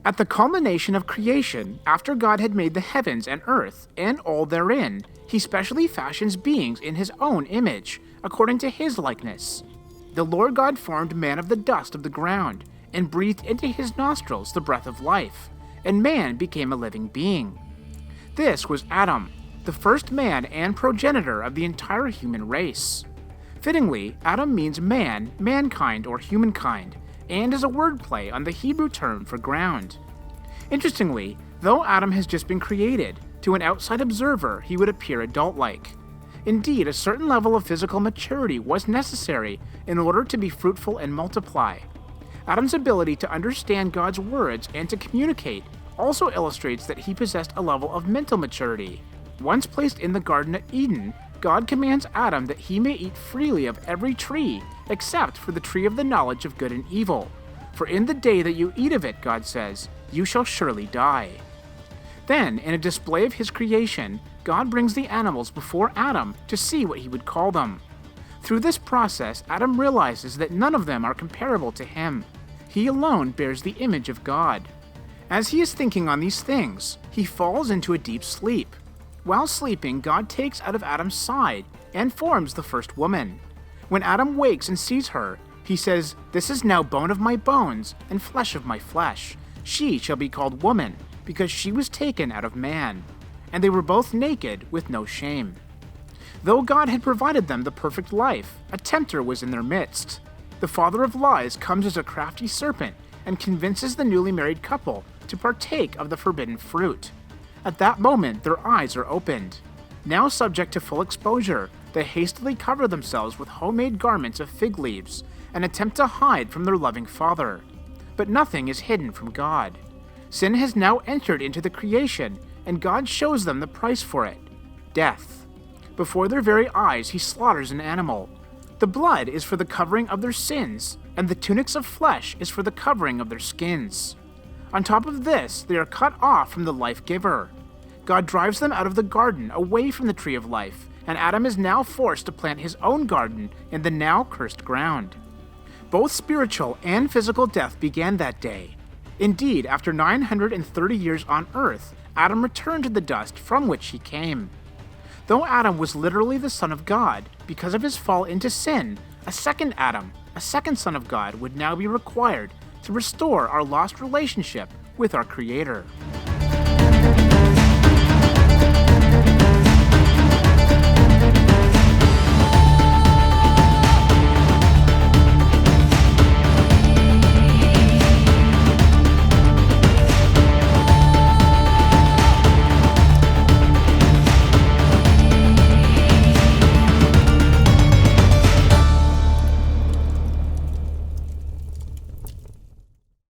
At the culmination of creation, after God had made the heavens and earth, and all therein, he specially fashions beings in his own image, according to his likeness. The Lord God formed man of the dust of the ground, and breathed into his nostrils the breath of life, and man became a living being. This was Adam, the first man and progenitor of the entire human race. Fittingly, Adam means man, mankind, or humankind, and is a wordplay on the Hebrew term for ground. Interestingly, though Adam has just been created, to an outside observer he would appear adult-like. Indeed, a certain level of physical maturity was necessary in order to be fruitful and multiply. Adam's ability to understand God's words and to communicate also illustrates that he possessed a level of mental maturity. Once placed in the Garden of Eden, God commands Adam that he may eat freely of every tree, except for the tree of the knowledge of good and evil. For in the day that you eat of it, God says, you shall surely die. Then, in a display of his creation, God brings the animals before Adam to see what he would call them. Through this process, Adam realizes that none of them are comparable to him. He alone bears the image of God. As he is thinking on these things, he falls into a deep sleep. While sleeping, God takes out of Adam's side and forms the first woman. When Adam wakes and sees her, he says, "This is now bone of my bones and flesh of my flesh. She shall be called woman, because she was taken out of man." And they were both naked with no shame. Though God had provided them the perfect life, a tempter was in their midst. The father of lies comes as a crafty serpent and convinces the newly married couple to partake of the forbidden fruit. At that moment, their eyes are opened. Now subject to full exposure, they hastily cover themselves with homemade garments of fig leaves and attempt to hide from their loving father. But nothing is hidden from God. Sin has now entered into the creation, and God shows them the price for it: death. Before their very eyes, he slaughters an animal. The blood is for the covering of their sins, and the tunics of flesh is for the covering of their skins. On top of this, they are cut off from the life-giver. God drives them out of the garden, away from the tree of life, and Adam is now forced to plant his own garden in the now cursed ground. Both spiritual and physical death began that day. Indeed, after 930 years on earth, Adam returned to the dust from which he came. Though Adam was literally the son of God, because of his fall into sin, a second Adam, a second son of God, would now be required to restore our lost relationship with our Creator.